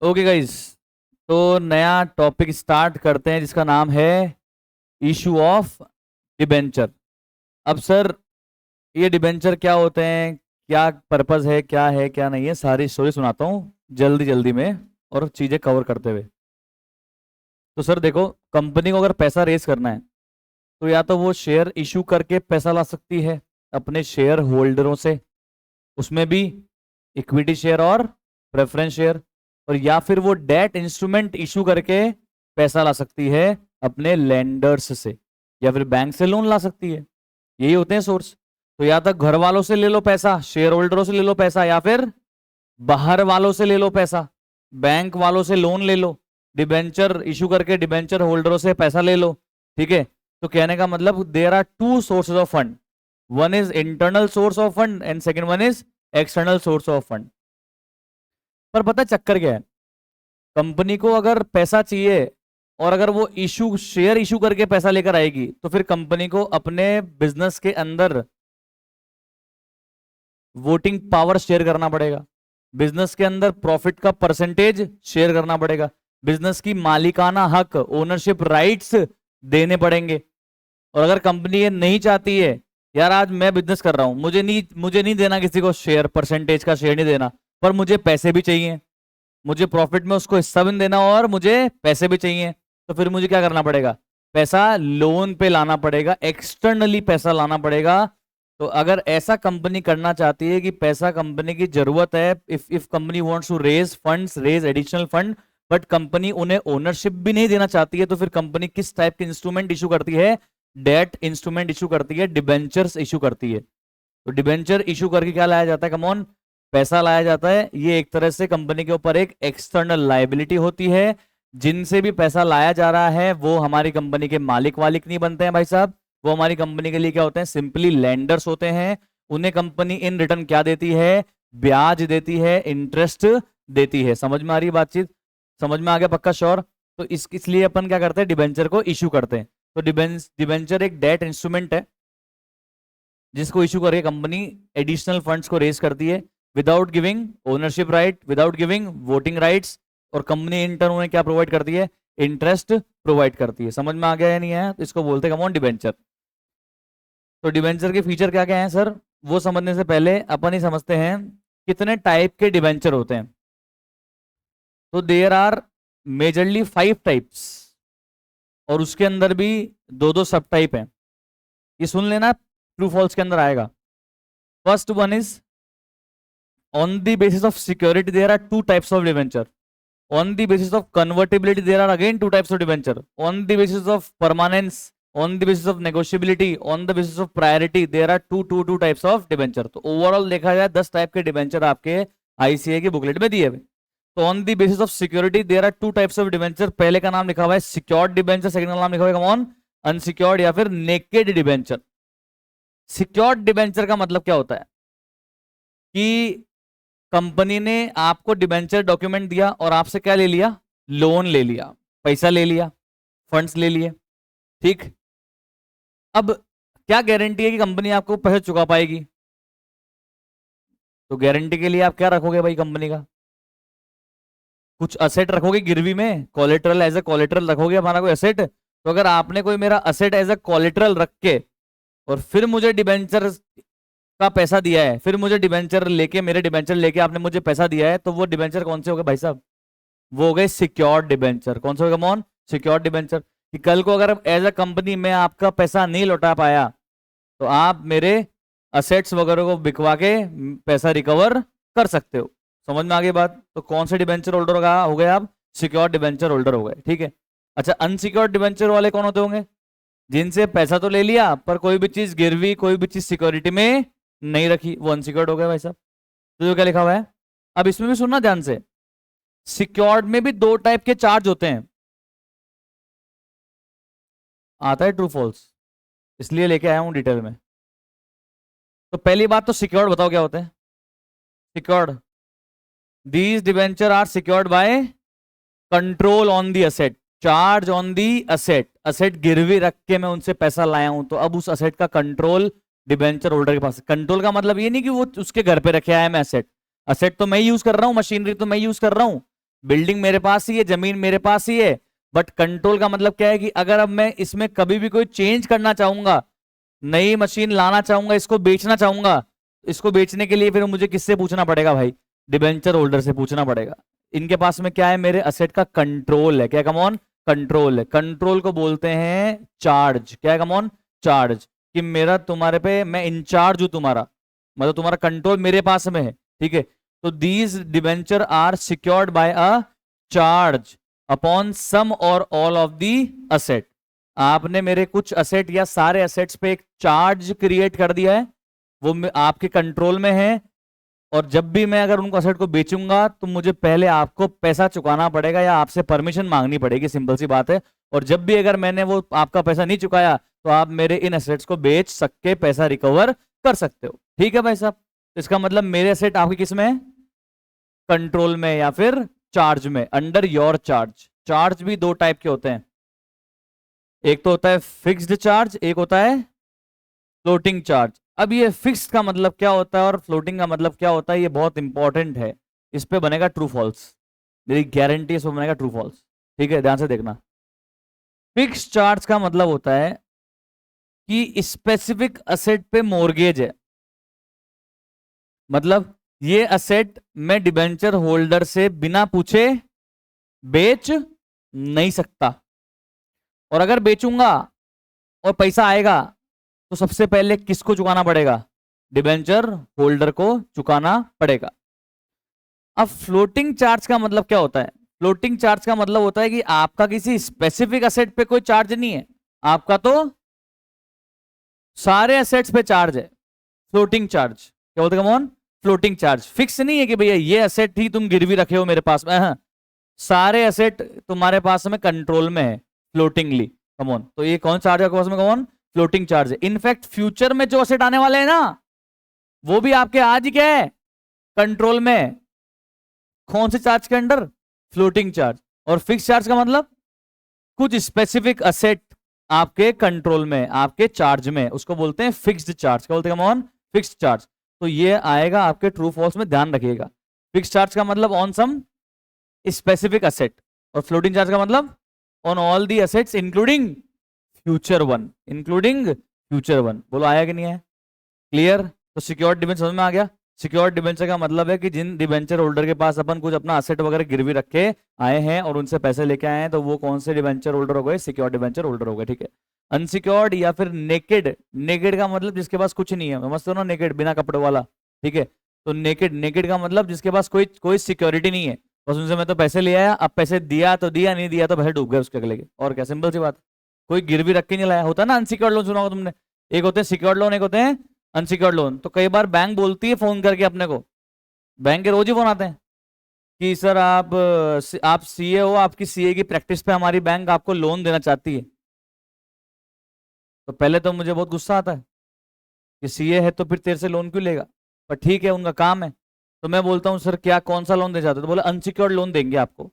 Okay guys, तो नया topic start करते हैं जिसका नाम है इशू ऑफ डिबेंचर। अब सर, ये डिबेंचर क्या होते हैं, क्या पर्पस है, क्या है क्या नहीं है, सारी स्टोरी सुनाता हूँ जल्दी जल्दी में और चीजें कवर करते हुए। तो सर देखो, कंपनी को अगर पैसा रेस करना है तो या तो वो शेयर इशू करके पैसा ला सकती है अपने शेयर होल्डरों से, उसमें भी इक्विटी शेयर और प्रेफरेंस शेयर, और या फिर वो डेट इंस्ट्रूमेंट इशू करके पैसा ला सकती है अपने लेंडर्स से, या फिर बैंक से लोन ला सकती है। यही होते हैं सोर्स। तो या तो घर वालों से ले लो पैसा, शेयर होल्डरों से ले लो पैसा, या फिर बाहर वालों से ले लो पैसा, बैंक वालों से लोन ले लो, डिबेंचर इशू करके डिबेंचर होल्डरों से पैसा ले लो। ठीक है। तो कहने का मतलब there are two sources of fund, one is internal source of fund and second one is external source of fund. पर पता है चक्कर क्या है, कंपनी को अगर पैसा चाहिए और अगर वो इशू शेयर इशू करके पैसा लेकर आएगी तो फिर कंपनी को अपने बिजनेस के अंदर वोटिंग पावर शेयर करना पड़ेगा, बिजनेस के अंदर प्रॉफिट का परसेंटेज शेयर करना पड़ेगा, बिजनेस की मालिकाना हक ओनरशिप राइट्स देने पड़ेंगे। और अगर कंपनी ये नहीं चाहती है, यार आज मैं बिजनेस कर रहा हूं, मुझे नहीं देना किसी को शेयर, परसेंटेज का शेयर नहीं देना, पर मुझे पैसे भी चाहिए, मुझे प्रॉफिट में उसको हिस्सा भी नहीं देना और मुझे पैसे भी चाहिए, तो फिर मुझे क्या करना पड़ेगा, पैसा लोन पे लाना पड़ेगा, एक्सटर्नली पैसा लाना पड़ेगा। तो अगर ऐसा कंपनी करना चाहती है कि पैसा कंपनी की जरूरत है, if company wants to raise funds, raise additional fund, but company उन्हें ओनरशिप भी नहीं देना चाहती है, तो फिर कंपनी किस टाइप के इंस्ट्रूमेंट इशू करती है, डेट इंस्ट्रूमेंट इशू करती है, डिबेंचर्स इशू करती है। तो डिबेंचर इशू करके क्या लाया जाता है, कमॉन, पैसा लाया जाता है। ये एक तरह से कंपनी के ऊपर एक एक्सटर्नल लायबिलिटी होती है। जिनसे भी पैसा लाया जा रहा है वो हमारी कंपनी के मालिक वालिक नहीं बनते हैं भाई साहब, वो हमारी कंपनी के लिए क्या होते हैं, सिंपली लेंडर्स होते हैं। उन्हें कंपनी इन रिटर्न क्या देती है, ब्याज देती है, इंटरेस्ट देती है। समझ में आ रही है बातचीत, समझ में आ गया पक्का श्योर। तो इसलिए अपन क्या करते हैं, डिबेंचर को इशू करते हैं। तो डिबेंचर एक डेट इंस्ट्रूमेंट है जिसको इशू करके कंपनी एडिशनल फंड्स को रेज करती है without giving ownership right, without giving voting rights, और कंपनी इन टर्न उन्हें क्या प्रोवाइड करती है, इंटरेस्ट प्रोवाइड करती है। समझ में आ गया या नहीं है, तो इसको बोलते हैं कमॉन डिबेंचर। तो डिबेंचर के फीचर क्या क्या हैं सर, वो समझने से पहले अपन ही समझते हैं कितने टाइप के डिबेंचर होते हैं। तो देयर आर मेजरली 5 टाइप्स, और उसके अंदर भी दो दो सब टाइप हैं। ये सुन लेना, ट्रू फॉल्स के अंदर आएगा। First one is on the basis of security there are 2 types of debenture, on the basis of convertibility there are again 2 types of debenture, on the basis of permanence, on the basis of negotiability, on the basis of priority there are two types of debenture। तो overall देखा जाए 10 type के debenture आपके ICA के booklet में दिए हुए। तो on the basis of security there are 2 types of debenture. पहले का नाम लिखा हुआ है सिक्योर्ड डिबेंचर, सेकंड का नाम लिखा हुआ है कौन, अनसिक्योर्ड या फिर नेकेड डिबेंचर। सिक्योर्ड डिबेंचर का मतलब क्या होता है कि कंपनी ने आपको डिबेंचर डॉक्यूमेंट दिया और आपसे क्या ले लिया, लोन ले लिया, पैसा ले लिया, फंड्स ले लिए। ठीक, अब क्या गारंटी है कि कंपनी आपको पैसे चुका पाएगी, तो गारंटी के लिए आप क्या रखोगे भाई, कंपनी का कुछ असेट रखोगे गिरवी में, कोलेटरल एज ए कोलेटरल रखोगे हमारा कोई असेट। तो अगर आपने कोई मेरा असेट एज ए कोलेटरल रख के और फिर मुझे डिबेंचर का पैसा दिया है, फिर मुझे डिबेंचर लेके, मेरे डिबेंचर लेके आपने मुझे पैसा दिया है, तो वो डिबेंचर कौन से हो गए भाई साहब, वो हो गए सिक्योर्ड डिबेंचर। कौन से हो गए कौन, सिक्योर्ड डिबेंचर। कि कल को अगर एज अ कंपनी में आपका पैसा नहीं लौटा पाया तो आप मेरे असेट्स वगैरह को बिकवा के पैसा रिकवर कर सकते हो। समझ में आ गई बात। तो कौन से डिबेंचर होल्डर हो गए आप, सिक्योर्ड डिबेंचर होल्डर हो गए। ठीक है। अच्छा, अनसिक्योर्ड डिबेंचर वाले कौन होते होंगे, जिनसे पैसा तो ले लिया पर कोई भी चीज गिरवी, कोई भी चीज सिक्योरिटी में नहीं रखी, वो अनसिक्योर्ड हो गया भाई साहब। तो जो क्या लिखा हुआ है, अब इसमें भी सुनना ध्यान से, सिक्योर्ड में भी 2 टाइप के चार्ज होते हैं। आता है ट्रू फॉल्स, इसलिए लेके आया हूं डिटेल में। तो पहली बात तो सिक्योर्ड बताओ क्या होते हैं। Secured, these debenture are secured by control on the asset, charge on the asset. Asset गिरवी रख के मैं उनसे पैसा लाया हूं, तो अब उस असेट का कंट्रोल डिबेंचर होल्डर के पास। कंट्रोल का मतलब ये नहीं कि वो उसके घर पे रखे आया मैं असेट, असेट तो मैं यूज कर रहा हूं, मशीनरी तो मैं यूज कर रहा हूं, बिल्डिंग मेरे पास ही है, जमीन मेरे पास ही है, बट कंट्रोल का मतलब क्या है कि अगर अब मैं इसमें कभी भी कोई चेंज करना चाहूंगा, नई मशीन लाना चाहूंगा, इसको बेचना चाहूंगा, इसको बेचने के लिए फिर मुझे किससे पूछना पड़ेगा भाई? डिबेंचर होल्डर से पूछना पड़ेगा। इनके पास में क्या है? मेरे असेट का कंट्रोल है। क्या कमॉन? कंट्रोल है। कंट्रोल को बोलते हैं चार्ज। क्या है कमॉन? चार्ज। कि मेरा तुम्हारे पे, मैं इंचार्ज हूं तुम्हारा, मतलब तुम्हारा कंट्रोल मेरे पास में है, ठीक है। तो these debenture are secured by a charge upon some or all of the asset. आपने मेरे कुछ असेट या सारे असेट्स पे एक चार्ज क्रिएट कर दिया है, वो आपके कंट्रोल में है, और जब भी मैं अगर उनको असेट को बेचूंगा तो मुझे पहले आपको पैसा चुकाना पड़ेगा या आपसे परमिशन मांगनी पड़ेगी, सिंपल सी बात है। और जब भी अगर मैंने वो आपका पैसा नहीं चुकाया तो आप मेरे इन असेट्स को बेच सके पैसा रिकवर कर सकते हो। ठीक है भाई साहब? इसका मतलब मेरे असेट आपके किस में है? कंट्रोल में या फिर चार्ज में, अंडर योर चार्ज। चार्ज भी दो टाइप के होते हैं, एक तो होता है फिक्स्ड चार्ज, एक होता है फ्लोटिंग चार्ज। अब ये फिक्स का मतलब क्या होता है और फ्लोटिंग का मतलब क्या होता है, ये बहुत इंपॉर्टेंट है। इस पे बनेगा ट्रू फॉल्स, मेरी गारंटी इस पे बनेगा ट्रू फॉल्स। ठीक है, ध्यान से देखना। फिक्स चार्ज का मतलब होता है कि स्पेसिफिक असेट पे मॉर्गेज है, मतलब ये असेट मैं डिबेंचर होल्डर से बिना पूछे बेच नहीं सकता, और अगर बेचूंगा और पैसा आएगा तो सबसे पहले किसको चुकाना पड़ेगा? डिबेंचर होल्डर को चुकाना पड़ेगा। अब फ्लोटिंग चार्ज का मतलब क्या होता है? फ्लोटिंग चार्ज का मतलब होता है कि आपका किसी स्पेसिफिक असेट पे कोई चार्ज नहीं है, आपका तो सारे असेट्स पे चार्ज है। फ्लोटिंग चार्ज क्या होता है? Come on, floating charge. फिक्स नहीं है कि भैया ये असेट ही तुम गिरवी रखे हो मेरे पास में, हाँ, सारे असेट तुम्हारे पास में कंट्रोल में है फ्लोटिंगली। कमॉन, तो ये कौन चार्ज है आपके पास में? कमॉन, फ्लोटिंग चार्ज है। इनफैक्ट फ्यूचर में जो असेट आने वाले हैं ना, वो भी आपके आज ही क्या है? कंट्रोल में। कौन से चार्ज के अंडर? Floating charge. और फिक्स चार्ज का मतलब कुछ स्पेसिफिक असेट आपके कंट्रोल में, आपके चार्ज में, उसको बोलते हैं फिक्स्ड चार्ज। क्या बोलते हैं? Come on, fixed charge. तो ये आएगा आपके ट्रू फॉल्स में, ध्यान रखिएगा। फिक्स्ड चार्ज का मतलब ऑन सम स्पेसिफिक असेट, और फ्लोटिंग चार्ज का मतलब on all the assets including future one, including future one. बोलो आया कि नहीं है? क्लियर? तो सिक्योर्ड डिबेंचर समझ में आ गया? सिक्योर्ड डिबेंचर का मतलब है कि जिन डिबेंचर होल्डर के पास अपन कुछ अपना असेट वगैरह गिरवी रखे आए हैं और उनसे पैसे लेके आए हैं, तो वो कौन से डिबेंचर होल्डर हो गए? सिक्योर्ड डिबेंचर होल्डर हो गए। ठीक है। अनसिक्योर्ड या फिर नेकेड, नेकेड का मतलब जिसके पास कुछ नहीं है, समझते हो ना? नेकेड, बिना कपड़े वाला। ठीक है। तो नेकेड, नेकेड का मतलब जिसके पास कोई कोई सिक्योरिटी नहीं है, बस उनसे मैं तो पैसे ले आया, अब पैसे दिया तो दिया, नहीं दिया तो पैसे डूब गए उसके अगले के। और क्या, सिंपल सी बात। कोई गिरवी रख के नहीं लाया। होता है ना अनसिक्योर्ड लोन, सुना होगा तुमने? एक होते हैं सिक्योर्ड लोन, एक होते हैं अनसिक्योर्ड लोन। तो कई बार बैंक बोलती है फोन करके अपने को, बैंक के रोज ही फोन आते हैं कि सर आप सीए हो, आपकी सीए की प्रैक्टिस पे हमारी बैंक आपको लोन देना चाहती है। तो पहले तो मुझे बहुत गुस्सा आता है कि सीए है तो फिर तेरे से लोन क्यों लेगा, पर ठीक है, उनका काम है। तो मैं बोलता हूँ सर क्या, कौन सा लोन दे चाहते हो? तो बोला अनसिक्योर्ड लोन देंगे आपको।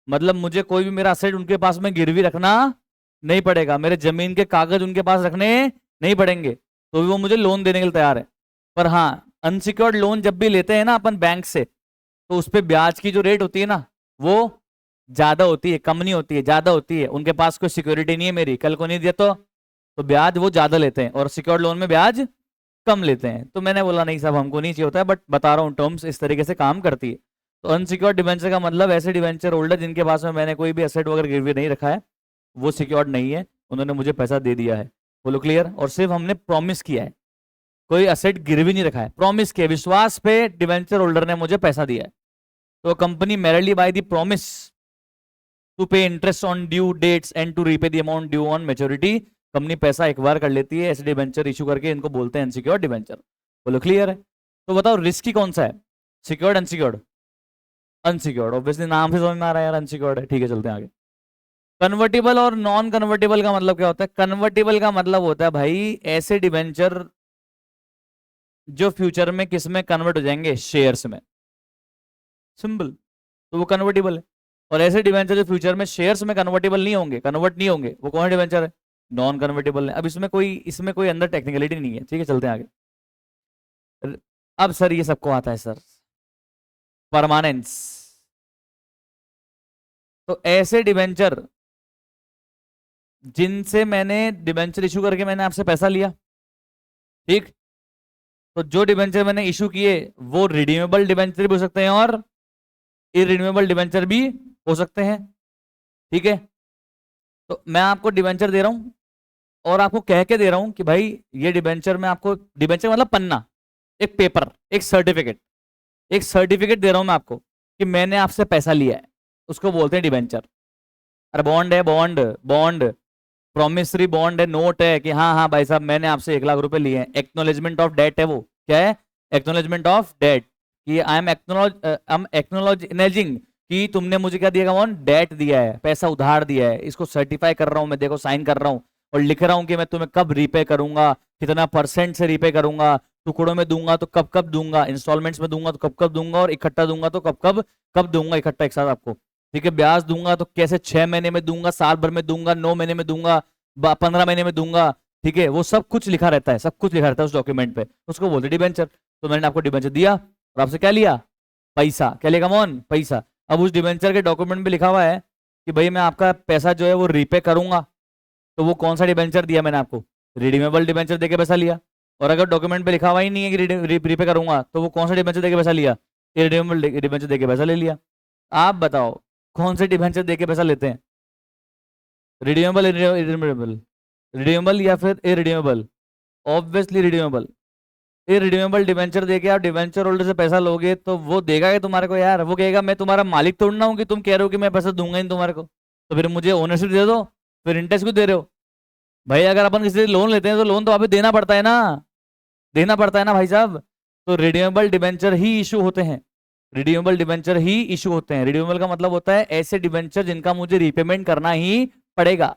मतलब मुझे कोई भी मेरा असेट उनके पास में गिरवी रखना नहीं पड़ेगा, मेरे जमीन के कागज उनके पास रखने नहीं पड़ेंगे, तो भी वो मुझे लोन देने के लिए तैयार है। पर हाँ, अनसिक्योर्ड लोन जब भी लेते हैं ना अपन बैंक से, तो उस पर ब्याज की जो रेट होती है ना, वो ज्यादा होती है, कम नहीं होती है, ज्यादा होती है। उनके पास कोई सिक्योरिटी नहीं है मेरी, कल को नहीं दिया तो ब्याज वो ज्यादा लेते हैं, और सिक्योर्ड लोन में ब्याज कम लेते हैं। तो मैंने बोला नहीं साहब, हमको नहीं चाहिए होता है, बट बता रहा हूँ टर्म्स इस तरीके से काम करती है। तो अनसिक्योर्ड डिवेंचर का मतलब ऐसे डिवेंचर होल्डर जिनके पास में मैंने कोई भी एसेट वगैरह गिरवी नहीं रखा है, वो सिक्योर्ड नहीं है, उन्होंने मुझे पैसा दे दिया है। बोलो क्लियर? और सिर्फ हमने प्रॉमिस किया है, कोई असेट गिरवी नहीं रखा है, प्रॉमिस किया, विश्वास पे डिवेंचर होल्डर ने मुझे पैसा दिया है। तो company merely by the promise to pay interest on due dates and to repay the amount due on maturity, company पैसा एक बार कर लेती है ऐसे डिवेंचर इशू करके, इनको बोलते हैं अनसिक्योर्ड डिवेंचर। बोलो क्लियर है? तो बताओ रिस्की कौन सा है, सिक्योर्ड अनसिक्योर्ड? अनसिक्योर्ड, ऑब्वियसली नाम से समझ में आ रहा है यार, अनसिक्योर्ड है। ठीक है, चलते हैं आगे। कन्वर्टेबल और नॉन कन्वर्टेबल का मतलब क्या होता है? कन्वर्टेबल का मतलब होता है भाई ऐसे डिवेंचर जो फ्यूचर में किस में कन्वर्ट हो जाएंगे? शेयर्स में, सिंपल। तो वो कन्वर्टेबल है। और ऐसे डिवेंचर जो फ्यूचर में शेयर्स में कन्वर्टेबल नहीं होंगे, कन्वर्ट नहीं होंगे, वो कौन डिवेंचर है? नॉन कन्वर्टेबल है। अब इसमें कोई अंदर टेक्निकलिटी नहीं है। ठीक है, चलते हैं आगे। अब सर ये सबको आता है सर, परमानेंस। तो ऐसे डिबेंचर जिनसे मैंने डिबेंचर इशू करके मैंने आपसे पैसा लिया, ठीक, तो जो डिबेंचर मैंने इशू किए वो रिडीमेबल डिबेंचर भी हो सकते हैं और इरिडीमेबल डिबेंचर भी हो सकते हैं, ठीक है। तो मैं आपको डिबेंचर दे रहा हूं और आपको कह के दे रहा हूं कि भाई ये डिबेंचर में आपको, डिबेंचर मतलब पन्ना, एक पेपर, एक सर्टिफिकेट दे रहा हूं मैं आपको कि मैंने आपसे पैसा लिया है, उसको बोलते हैं डिबेंचर। अरे बॉन्ड है, बॉन्ड, बॉन्ड, प्रोमिसरी बॉन्ड है, नोट है कि हाँ हाँ भाई साहब मैंने आपसे 1 लाख रुपए लिए हैं, एक्नोलेजमेंट ऑफ डेट है वो, क्या है, एक्नोलेजमेंट ऑफ डेट, कि आई एम एक्नोलॉजिंग कि तुमने मुझे क्या दिया, कौन, डेट दिया है, पैसा उधार दिया है, इसको सर्टिफाई कर रहा हूं मैं, देखो साइन कर रहा हूं और लिख रहा हूं कि मैं तुम्हें कब रीपे करूंगा, कितना परसेंट से रीपे करूंगा, टुकड़ों में दूंगा तो कब कब दूंगा, इंस्टॉलमेंट्स में दूंगा तो कब कब दूंगा, और इकट्ठा दूंगा तो कब दूंगा इकट्ठा एक साथ आपको, ठीक है। ब्याज दूंगा तो कैसे, 6 महीने में दूंगा, साल भर में दूंगा, 9 महीने में दूंगा, 15 महीने में दूंगा, ठीक है, वो सब कुछ लिखा रहता है, सब कुछ लिखा रहता है उस डॉक्यूमेंट पे, उसको बोलते डिबेंचर। तो मैंने आपको डिबेंचर दिया और आपसे क्या लिया, पैसा, क्या लिया, कमॉन, पैसा। अब उस डिबेंचर के डॉक्यूमेंट में लिखा हुआ है कि भाई मैं आपका पैसा जो है वो रीपे करूंगा, तो वो कौन सा डिबेंचर दिया मैंने आपको, रिडीमेबल डिबेंचर देके पैसा लिया। और अगर डॉक्यूमेंट पे लिखा हुआ ही नहीं है कि रीपे करूंगा, तो वो कौन सा डिबेंचर देके पैसा लिया, इरिडीमेबल डिबेंचर देके पैसा ले लिया। आप बताओ कौन से डिबेंचर देके पैसा लेते हैं, रिडीमेबल, इरिडीमेबल, रिडीमेबल या फिर irredeemable, obviously redeemable. Irredeemable debenture देके आप डिबेंचर होल्डर से पैसा लोगे तो वो देगा कि तुम्हारे को, यार वो कहेगा मैं तुम्हारा मालिक तोड़ ना हूं कि तुम कह रहे हो कि मैं पैसा दूंगा ही नहीं तुम्हारे को, तो फिर मुझे ओनरशिप दे दो, फिर इंटरेस्ट क्यों दे रहे हो भाई। अगर अपन किसी से लोन लेते हैं तो लोन तो वापस देना पड़ता है ना, देना पड़ता है ना भाई साहब। तो रिडीमेबल डिबेंचर ही इशू होते हैं, रिडीमेबल डिबेंचर ही इशू होते हैं। रिडीमेबल का मतलब होता है ऐसे डिबेंचर जिनका मुझे रीपेमेंट करना ही पड़ेगा।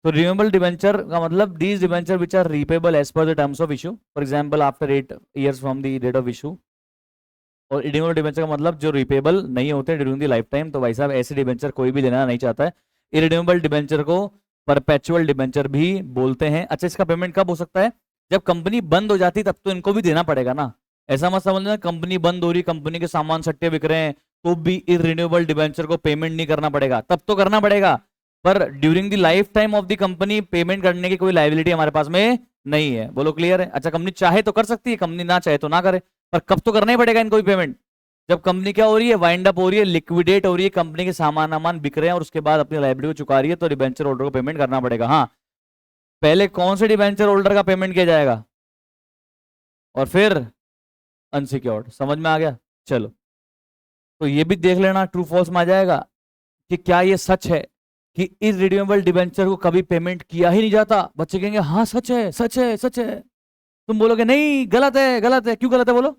तो रिन्यूएबल डिबेंचर का मतलब these debenture which are repayable as per the terms of issue, for example after 8 years from the date of issue. और रिन्यूएबल डिबेंचर का मतलब जो रिपेबल नहीं होते ड्यूरिंग द लाइफ टाइम, तो भाई साहब ऐसे डिबेंचर कोई भी लेना नहीं चाहता है। इरिन्यूएबल डिबेंचर को परपेचुअल डिबेंचर भी बोलते हैं। अच्छा, इसका पेमेंट कब हो सकता है, जब कंपनी बंद हो जाती तब तो इनको भी देना पड़ेगा ना। ऐसा मत समझना कंपनी बंद हो रही, कंपनी के सामान सट्टे बिक रहे हैं तो भी इरिन्यूएबल डिबेंचर को पेमेंट नहीं करना पड़ेगा, तब तो करना पड़ेगा, पर during the life time of the company payment करने की कोई लाइबिलिटी हमारे पास में नहीं है। बोलो क्लियर है। अच्छा, कंपनी चाहे तो कर सकती है, कंपनी ना चाहे तो ना करे, पर कब तो करना ही पड़ेगा इनको भी पेमेंट, जब कंपनी क्या हो रही है, वाइंड अप हो रही है, लिक्विडेट हो रही है, कंपनी के सामान वामान बिक रहे हैं और उसके बाद अपनी लाइबिलिटी को चुका रही है, तो डिबेंचर होल्डर को पेमेंट करना पड़ेगा। हाँ, पहले कौन से डिबेंचर होल्डर का पेमेंट किया जाएगा और फिर अनसिक्योर्ड। समझ में आ गया। चलो, तो ये भी देख लेना ट्रू फॉल्स में आ जाएगा कि क्या ये सच है कि इरिडीमेबल डिबेंचर को कभी पेमेंट किया ही नहीं जाता। बच्चे कहेंगे हाँ सच है, सच है, सच है। तुम बोलोगे नहीं गलत है, गलत है, क्यों गलत है बोलो।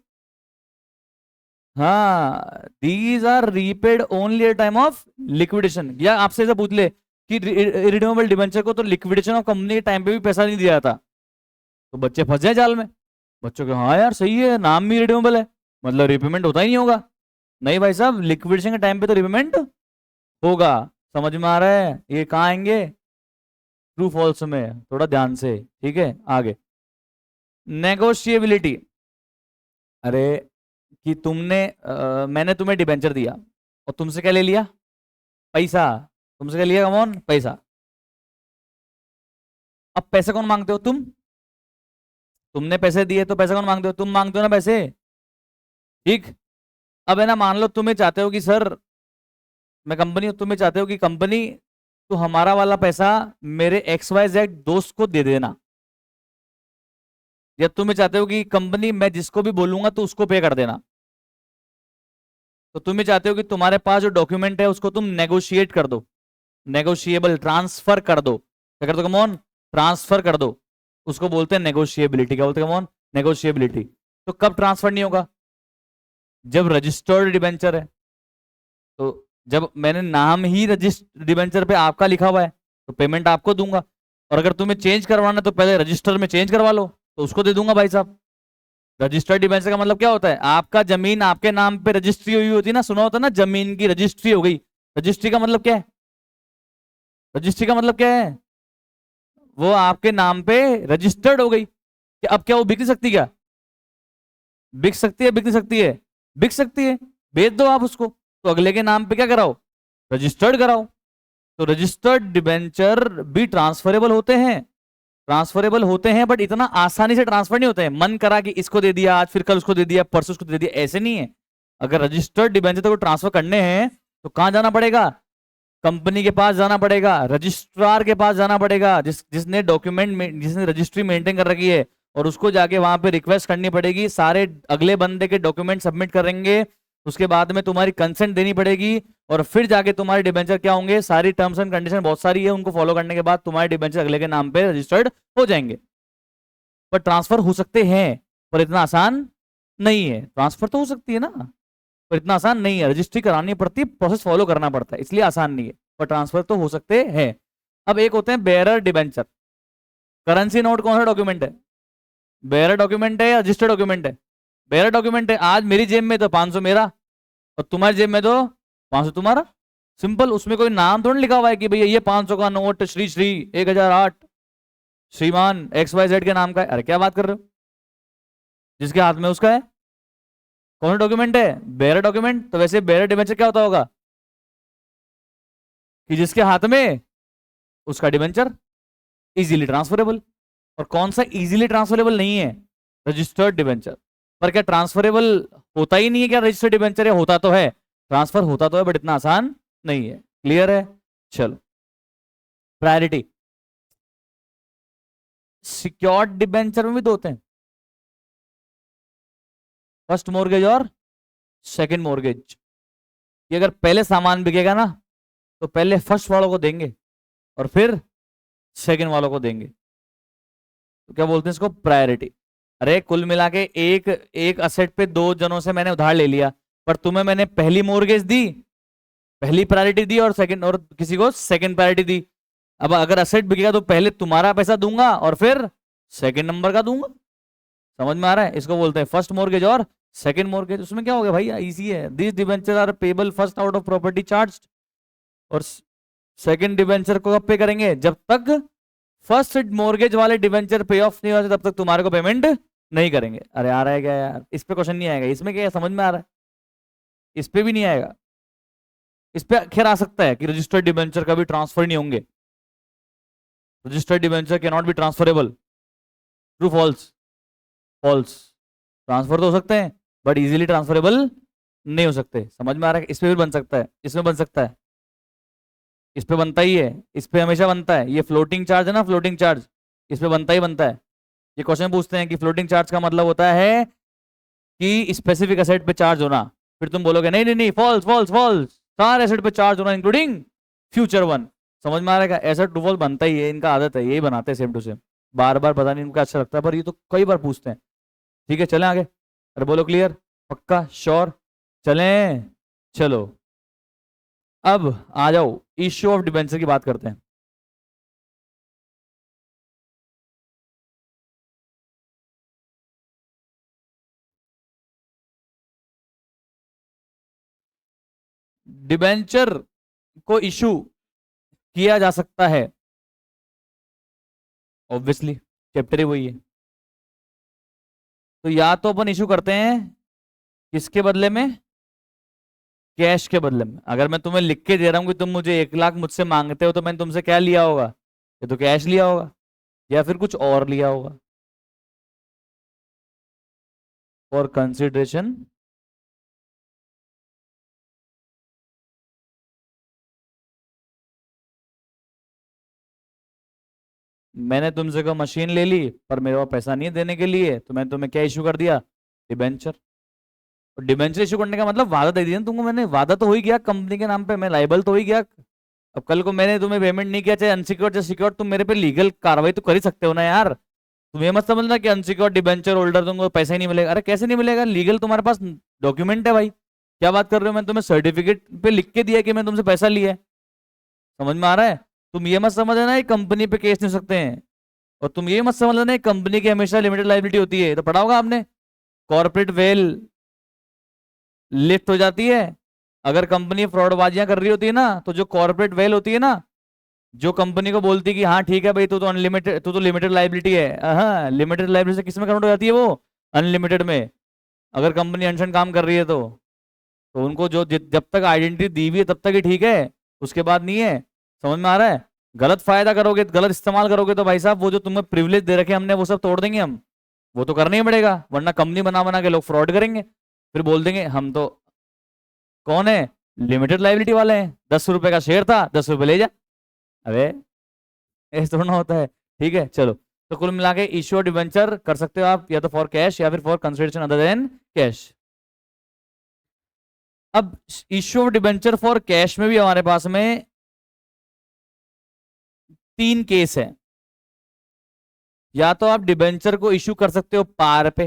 हाँ, these are repaid only at time of liquidation. या आपसे ऐसा पूछ ले कि इरिडीमेबल डिबेंचर को तो लिक्विडेशन ऑफ कंपनी के टाइम पे भी पैसा नहीं दिया जाता, तो बच्चे फंस जाए जाल में। बच्चों के हाँ यार सही है, नाम भी रिडीमेबल है, मतलब रिपेमेंट होता ही नहीं होगा। नहीं भाई साहब, लिक्विडेशन के टाइम पे तो रिपेमेंट होगा। समझ में आ रहा है। ये कहाँ आएंगे, ट्रू फॉल्स में, थोड़ा ध्यान से, ठीक है। आगे, नेगोशिएबिलिटी। अरे कि मैंने तुम्हें डिबेंचर दिया और तुमसे क्या ले लिया, पैसा। तुमसे क्या लिया, कमॉन, पैसा। अब पैसे कौन मांगते हो, तुमने पैसे दिए तो पैसे कौन मांगते हो, तुम मांगते हो ना पैसे, ठीक। अब है ना, मान लो तुम्हें चाहते हो कि सर, मैं कंपनी हूं, तुम्हें चाहते हो कि कंपनी तो हमारा वाला पैसा मेरे XYZ दोस्त को दे देना, या तुम्हें चाहते हो कि कंपनी मैं जिसको भी बोलूंगा तो उसको पे कर देना। तो तुम्हें चाहते हो कि तुम्हारे पास जो डॉक्यूमेंट है उसको तुम नेगोशिएट कर दो, नेगोशिएबल, ट्रांसफर कर दो। क्या कर दो, कमॉन, ट्रांसफर कर दो। उसको बोलते हैं नेगोशिएबिलिटी। क्या बोलते हैं, कमॉन, नेगोशिएबिलिटी। तो कब ट्रांसफर नहीं होगा, जब रजिस्टर्ड डिबेंचर है। तो जब मैंने नाम ही रजिस्टर डिबेंचर पे आपका लिखा हुआ है तो पेमेंट आपको दूंगा, और अगर तुम्हें चेंज करवाना तो पहले रजिस्टर में चेंज करवा लो तो उसको दे दूंगा भाई साहब। रजिस्टर्ड डिबेंचर का मतलब क्या होता है, आपका जमीन आपके नाम पे रजिस्ट्री हुई होती है ना, सुना होता है ना, जमीन की रजिस्ट्री हो गई। रजिस्ट्री का मतलब क्या है, रजिस्ट्री का मतलब क्या है, वो आपके नाम पे रजिस्टर्ड हो गई कि अब क्या वो बिक नहीं सकती, क्या बिक सकती है, बिक नहीं सकती है, बिक सकती है, बेच दो आप उसको, तो अगले के नाम पे क्या कराओ, रजिस्टर्ड कराओ। तो रजिस्टर्ड डिबेंचर भी ट्रांसफरेबल होते हैं, ट्रांसफरेबल होते हैं, बट इतना आसानी से ट्रांसफर नहीं होते हैं। मन करा कि इसको दे दिया आज, फिर कल उसको दे दिया, परसों उसको दे दिया, ऐसे नहीं है। अगर रजिस्टर्ड डिबेंचर को ट्रांसफर करने हैं तो कहां जाना पड़ेगा? कंपनी के पास जाना पड़ेगा, रजिस्ट्रार के पास जाना पड़ेगा, जिसने डॉक्यूमेंट जिसने रजिस्ट्री मेंटेन कर रखी है, और उसको जाके वहां पे रिक्वेस्ट करनी पड़ेगी। सारे अगले बंदे के डॉक्यूमेंट सबमिट करेंगे, उसके बाद में तुम्हारी कंसेंट देनी पड़ेगी, और फिर जाके तुम्हारे डिबेंचर क्या होंगे, सारी टर्म्स एंड कंडीशन बहुत सारी है, उनको फॉलो करने के बाद तुम्हारे डिबेंचर अगले के नाम पे रजिस्टर्ड हो जाएंगे। पर ट्रांसफर हो सकते हैं, पर इतना आसान नहीं है। ट्रांसफर तो हो सकती है ना, पर इतना आसान नहीं है। रजिस्ट्री करानी पड़ती है, प्रोसेस फॉलो करना पड़ता है, इसलिए आसान नहीं है, पर ट्रांसफर तो हो सकते हैं। अब एक होते हैं बेयरर डिबेंचर। करेंसी नोट कौन सा डॉक्यूमेंट है? बेयरर डॉक्यूमेंट है या रजिस्टर्ड डॉक्यूमेंट है? बेयरर डॉक्यूमेंट है। आज मेरी जेब में तो 500 मेरा, और तुम्हारी जेब में तो 500 तुम्हारा। सिंपल, उसमें कोई नाम थोड़ा लिखा हुआ है कि भैया ये 500 का नोट श्री श्री 1008 श्रीमान XYZ के नाम का है। अरे क्या बात कर रहे हो, जिसके हाथ में उसका है। कौन सा डॉक्यूमेंट है? Bearer document. तो वैसे बेयरर डिबेंचर क्या होता होगा कि जिसके हाथ में उसका डिबेंचर इजीली ट्रांसफरेबल। और कौन सा इजीली ट्रांसफरेबल नहीं है? Registered debenture. पर क्या ट्रांसफरेबल होता ही नहीं है क्या रजिस्टर्ड डिबेंचर? है, होता तो है, ट्रांसफर होता तो है, बट इतना आसान नहीं है। क्लियर है? चलो, प्रायोरिटी। सिक्योर्ड डिबेंचर में भी दो होते हैं, फर्स्ट मॉर्गेज और सेकंड मॉर्गेज। ये अगर पहले सामान बिकेगा ना तो पहले फर्स्ट वालों को देंगे और फिर सेकंड वालों को देंगे। तो क्या बोलते हैं इसको? प्रायोरिटी। अरे कुल मिला के एक एक असेट पे दो जनों से मैंने उधार ले लिया, पर तुम्हें मैंने पहली मॉर्गेज दी, पहली प्रायोरिटी दी, और सेकंड, और किसी को सेकंड प्रायोरिटी दी। अब अगर असेट बिकेगा तो पहले तुम्हारा पैसा दूंगा और फिर सेकंड नंबर का दूंगा। समझ में आ रहा है? इसको बोलते हैं फर्स्ट मॉर्गेज और सेकंड मॉर्गेज। उसमें क्या हो गया भाई, इजी है। This debenture are payable first out of property charge, और सेकंड डिबेंचर को कब पे करेंगे? जब तक फर्स्ट मॉर्गेज वाले डिबेंचर पे ऑफ नहीं होते तब तक तुम्हारे को पेमेंट नहीं करेंगे। अरे आ रहा है क्या यार? इस पे क्वेश्चन नहीं आएगा, इसमें क्या समझ में आ रहा है? इस पे भी नहीं आएगा। इस पे खैर आ सकता है कि रजिस्टर्ड डिबेंचर कभी ट्रांसफर नहीं होंगे, registered debenture can not be transferable. True false? False. Transfer तो हो सकते हैं बट इजीली ट्रांसफरेबल नहीं हो सकते। समझ में आ रहा है? इस पे भी बन सकता है, इसमें बन सकता है, इस पे बनता ही है, इस पे हमेशा बनता है। ये फ्लोटिंग चार्ज है ना, फ्लोटिंग चार्ज, इस पे बनता ही बनता है। ये क्वेश्चन पूछते हैं कि फ्लोटिंग चार्ज का मतलब होता है कि स्पेसिफिक एसेट पे चार्ज होना। फिर तुम बोलोगे नहीं नहीं नहीं, फॉल्स फॉल्स फॉल्स, सारे एसेट पे चार्ज होना इंक्लूडिंग फ्यूचर वन। समझ में आ रहा है? ऐसा ट्रू फॉल्स बनता ही है, इनका आदत है, यही बनाते हैं सेम टू सेम। बार बार पता नहीं इनका अच्छा लगता है, पर ये तो कई बार पूछते हैं। ठीक है, चलें आगे। अरे बोलो क्लियर, पक्का, श्योर? चलें, चलो अब आ जाओ, इश्यू ऑफ डिबेंचर की बात करते हैं। डिबेंचर को इशू किया जा सकता है, ऑब्वियसली चैप्टर ही वही है। तो या तो अपन इशू करते हैं किसके बदले में? कैश के बदले में। अगर मैं तुम्हें लिख के दे रहा हूं कि तुम मुझे 1 लाख मुझसे मांगते हो, तो मैंने तुमसे क्या लिया होगा? ये तो कैश लिया होगा, या फिर कुछ और लिया होगा फॉर कंसिडरेशन। मैंने तुमसे को मशीन ले ली, पर मेरे पास पैसा नहीं है देने के लिए, तो मैंने तुम्हें क्या इशू कर दिया? डिबेंचर। और डिबेंचर इशू करने का मतलब वादा दे दिया ना तुमको मैंने, वादा तो हो ही गया कंपनी के नाम पे, मैं लाइबल तो हो ही गया। अब कल को मैंने तुम्हें पेमेंट नहीं किया, चाहे अनसिक्योर्ड चाहे सिक्योर्ड, तुम मेरे पे लीगल कार्रवाई तो कर ही सकते हो ना यार। तुम ये मत समझना कि अनसिक्योर्ड डिबेंचर होल्डर तुमको पैसा ही नहीं मिलेगा। अरे कैसे नहीं मिलेगा? लीगल तुम्हारे पास डॉक्यूमेंट है भाई। क्या बात कर रहे हो? मैंने तुम्हें सर्टिफिकेट पे लिख के दिया कि मैं तुमसे पैसा लिया है। समझ में आ रहा है? तुम ये मत समझ लेना कंपनी पे केस नहीं हो सकते हैं, और तुम ये मत समझ लेना कंपनी की हमेशा लिमिटेड लाइबिलिटी होती है। तो पढ़ा होगा आपने, कॉर्पोरेट वेल लिफ्ट हो जाती है अगर कंपनी फ्रॉडबाजियां कर रही होती है ना। तो जो कॉर्पोरेट वेल होती है ना, जो कंपनी को बोलती है कि हाँ ठीक है भाई, तू तो अनलिमिटेड, तू तो लिमिटेड लाइबिलिटी है, हाँ लिमिटेड लाइबिलिटी से किस में कन्वर्ट हो जाती है वो? अनलिमिटेड में। अगर कंपनी अनशन काम कर रही है तो उनको जो जब तक आइडेंटिटी दी हुई है तब तक ही ठीक है। उसके बाद नहीं है। समझ में आ रहा है? गलत फायदा करोगे, गलत इस्तेमाल करोगे तो भाई साहब वो जो तुम्हें प्रिविलेज दे रखे हमने वो सब तोड़ देंगे हम। वो तो करना ही पड़ेगा, वरना कंपनी बना बना के लोग फ्रॉड करेंगे, फिर बोल देंगे हम तो कौन है, लिमिटेड लाइबिलिटी वाले हैं, 10 रुपए का शेयर था 10 रुपए ले जा। अरे ऐसा थोड़ा ना होता है। ठीक है चलो, तो कुल मिला के इश्यू डिवेंचर कर सकते हो आप या तो फॉर कैश या फिर for consideration other than cash. अब issue of debenture for cash में भी हमारे पास में 3 केस है। या तो आप डिबेंचर को इश्यू कर सकते हो पार पे,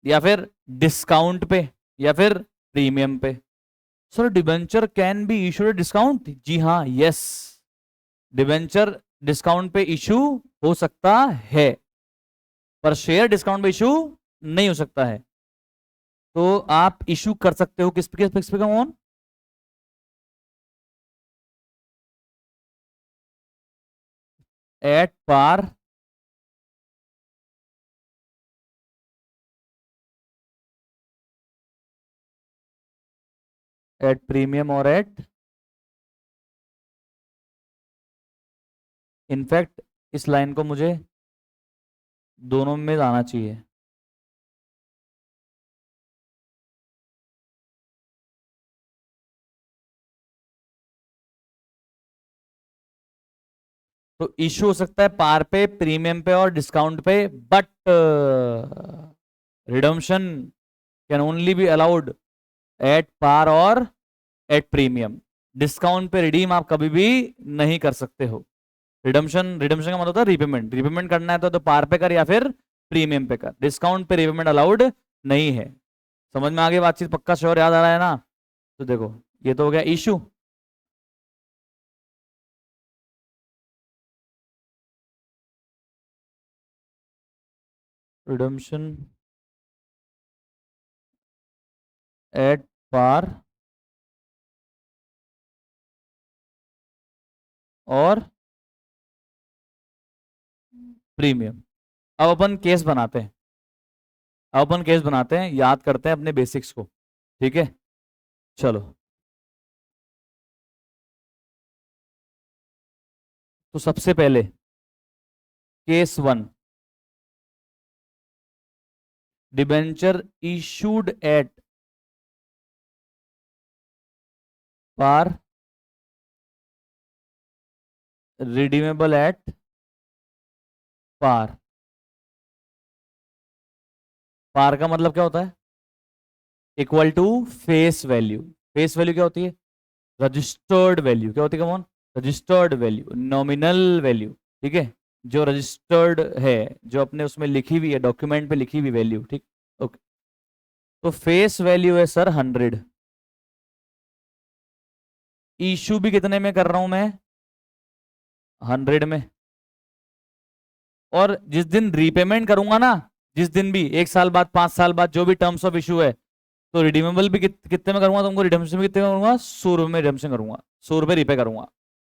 या फिर डिस्काउंट पे, या फिर प्रीमियम पे। Sir debenture can be issued discount? जी हाँ, यस, डिबेंचर डिस्काउंट पे इशू हो सकता है, पर शेयर डिस्काउंट पे इशू नहीं हो सकता है। तो आप इशू कर सकते हो किस पे, किस पे कौन? एट पार, एट प्रीमियम और एट, इनफैक्ट इस लाइन को मुझे दोनों में लाना चाहिए। तो इशू हो सकता है पार पे, प्रीमियम पे और डिस्काउंट पे, but redemption can only be allowed at par और एट प्रीमियम। डिस्काउंट पे रिडीम आप कभी भी नहीं कर सकते हो। रिडम्पशन, रिडम्पशन का मतलब होता है रीपेमेंट, रीपेमेंट करना है तो पार पे कर या फिर प्रीमियम पे कर, डिस्काउंट पे रीपेमेंट अलाउड नहीं है। समझ में आ गई बातचीत? पक्का श्योर, याद आ रहा है ना? तो देखो ये तो हो गया इशू। रिडम्पशन एट पार और प्रीमियम। अब अपन केस बनाते हैं, अब अपन केस बनाते हैं, याद करते हैं अपने बेसिक्स को। ठीक है चलो, तो सबसे पहले case 1, debenture issued at par, redeemable at par. Par का मतलब क्या होता है? Equal to face value. Face value क्या होती है? Registered value. क्या होती है कौन? Registered value, nominal value. ठीक है, जो रजिस्टर्ड है, जो अपने उसमें लिखी हुई है, डॉक्यूमेंट पे लिखी हुई वैल्यू। ठीक, ओके। तो फेस वैल्यू है सर 100। इशू भी कितने में कर रहा हूं मैं? 100 में। और जिस दिन रीपेमेंट करूंगा ना, जिस दिन भी, 1 साल बाद, 5 साल बाद, जो भी टर्म्स ऑफ इशू है, तो रिडीमेबल भी कितने में करूंगा तुमको? रिडेम्पशन भी कितने में करूंगा? 100 रुपए में रिडेम्पशन करूंगा, 100 रुपए रिपे करूंगा।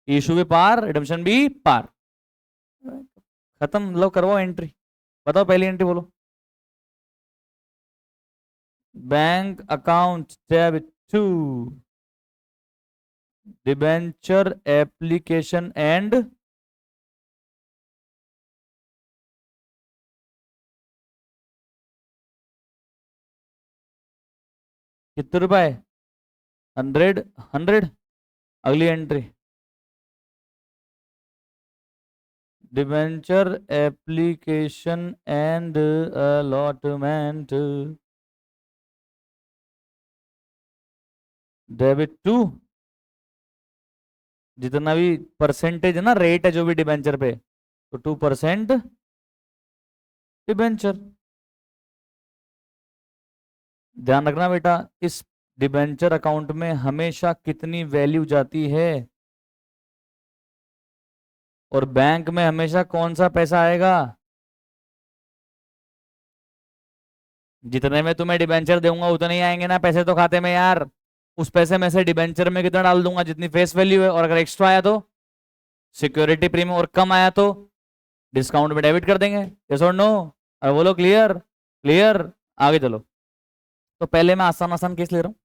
इशू भी पार, रिडेम्पशन भी पार। खत्म, लो करवाओ एंट्री। बताओ पहली एंट्री बोलो। Bank account debit to debenture application and कितने रुपए? 100, 100। अगली entry, debenture application and allotment debit to, जितना भी परसेंटेज है ना, रेट है जो भी डिबेंचर पे, तो 2% डिबेंचर। ध्यान रखना बेटा, इस डिबेंचर अकाउंट में हमेशा कितनी वैल्यू जाती है, और बैंक में हमेशा कौन सा पैसा आएगा? जितने में तुम्हें डिबेंचर दूंगा उतने ही आएंगे ना पैसे तो खाते में यार। उस पैसे में से डिबेंचर में कितना डाल दूंगा? जितनी फेस वैल्यू है, और अगर एक्स्ट्रा आया तो सिक्योरिटी प्रीमियम, और कम आया तो डिस्काउंट में डेबिट कर देंगे। यस और नो? और बोलो क्लियर? क्लियर, आगे चलो। तो पहले मैं आसान आसान केस ले रहा हूँ।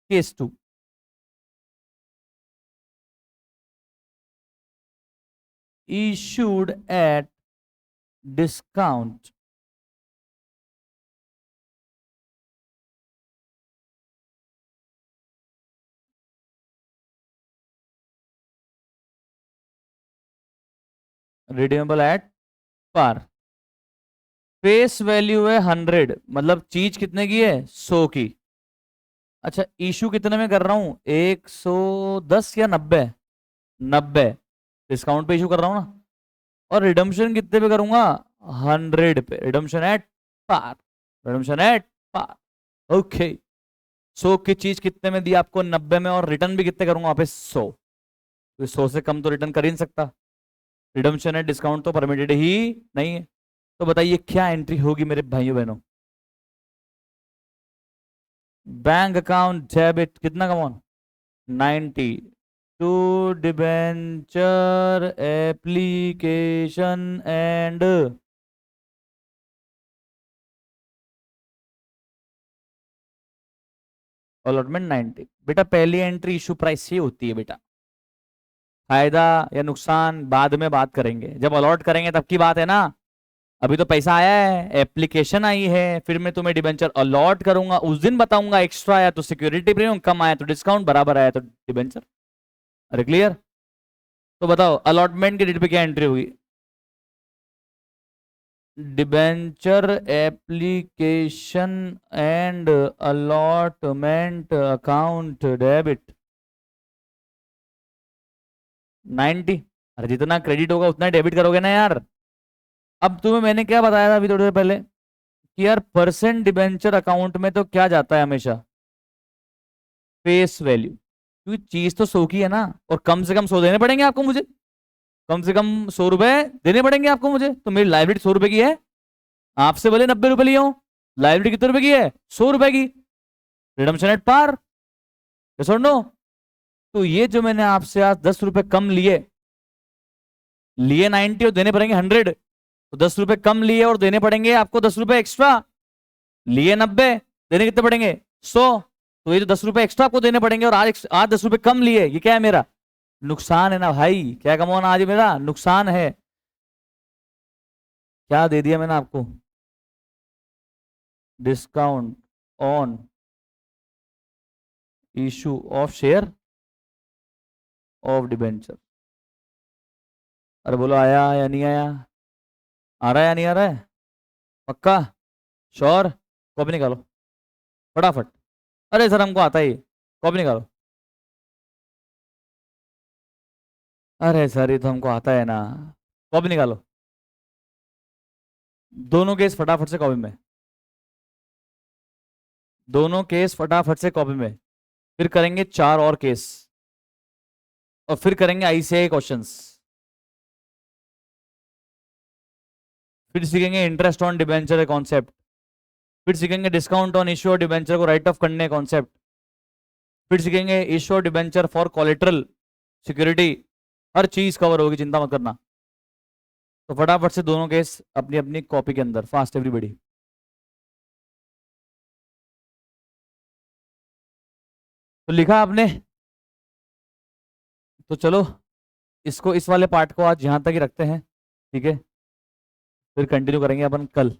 Case 2, issued at discount. Redeemable at par. Face value है 100, मतलब चीज कितने की है, 100 की। अच्छा, इशू कितने में कर रहा हूं, 110 या 90? 90 डिस्काउंट पे इशू कर रहा हूं ना। और रिडम्पशन कितने पे करूंगा, 100 पे। Redemption at par, redemption at par. Okay, 100 की चीज कितने में दी आपको, 90 में। और रिटर्न भी कितने करूंगा वहां पे, 100। तो 100 से कम तो रिटर्न कर ही नहीं सकता। रिडम्पशन एट डिस्काउंट तो परमिटेड ही नहीं है। तो बताइए क्या एंट्री होगी मेरे भाइयों बहनों। बैंक अकाउंट डेबिट कितना, come on, 90 to debenture application and allotment 90। बेटा पहली एंट्री इशू प्राइस से होती है बेटा, फायदा या नुकसान बाद में बात करेंगे, जब अलॉट करेंगे तब की बात है ना। अभी तो पैसा आया है, एप्लीकेशन आई है, फिर मैं तुम्हें डिबेंचर अलॉट करूंगा, उस दिन बताऊंगा एक्स्ट्रा आया तो सिक्योरिटी प्रीमियम, कम आया तो डिस्काउंट, बराबर आया तो डिबेंचर। अरे क्लियर। तो बताओ अलॉटमेंट के डेट पे क्या एंट्री होगी, debenture application and allotment account debit 90। अरे जितना क्रेडिट होगा उतना डेबिट करोगे ना यार। अब तुम्हें मैंने क्या बताया था अभी थोड़ी देर पहले कि यार परसेंट डिबेंचर अकाउंट में तो क्या जाता है हमेशा, फेस वैल्यू। क्योंकि चीज तो 100 की है ना, और कम से कम 100 देने पड़ेंगे आपको मुझे, कम से कम 100 रुपए देने पड़ेंगे आपको मुझे। तो मेरी लाइब्रेरी 100 रुपए की है, आपसे भले 90 रुपए लिया हूं, लाइब्रेरी कितने रुपए की है, 100 रुपए की। रिडम्पशन एट पार, यस और नो। तो ये जो मैंने आपसे आज 10 रुपए कम लिए, लिए 90 और देने पड़ेंगे 100, तो 10 रुपए कम लिए और देने पड़ेंगे आपको 10 रुपए एक्स्ट्रा। लिए 90, देने कितने पड़ेंगे, 100। तो ये जो 10 रुपए एक्स्ट्रा आपको देने पड़ेंगे, और आज आज 10 रुपए कम लिए, ये क्या है मेरा, नुकसान है ना भाई। क्या कमाना आज मेरा नुकसान है। क्या दे दिया मैंने आपको, discount on issue of share of debenture. अरे बोलो आया या नहीं आया, आ रहा है या नहीं आ रहा है, पक्का, श्योर। कॉपी निकालो फटाफट। अरे सर हमको आता ही, कॉपी निकालो। अरे सर ये तो हमको आता है ना, कॉपी निकालो। दोनों केस फटाफट से कॉपी में, दोनों केस फटाफट से कॉपी में। फिर करेंगे 4 और केस, और फिर करेंगे आईसीआई क्वेश्चंस। फिर सीखेंगे इंटरेस्ट ऑन डिबेंचर कॉन्सेप्ट। फिर सीखेंगे डिस्काउंट ऑन इश्यू और डिबेंचर को राइट ऑफ करने कॉन्सेप्ट। फिर सीखेंगे इश्यू और डिबेंचर फॉर कोलेटरल सिक्योरिटी। हर चीज कवर होगी, चिंता मत करना। तो फटाफट से दोनों केस अपनी अपनी कॉपी के अंदर, फास्ट एवरीबॉडी। तो लिखा आपने, तो चलो इसको, इस वाले पार्ट को आज यहां तक ही रखते हैं, ठीक है। फिर कंटिन्यू करेंगे अपन कल।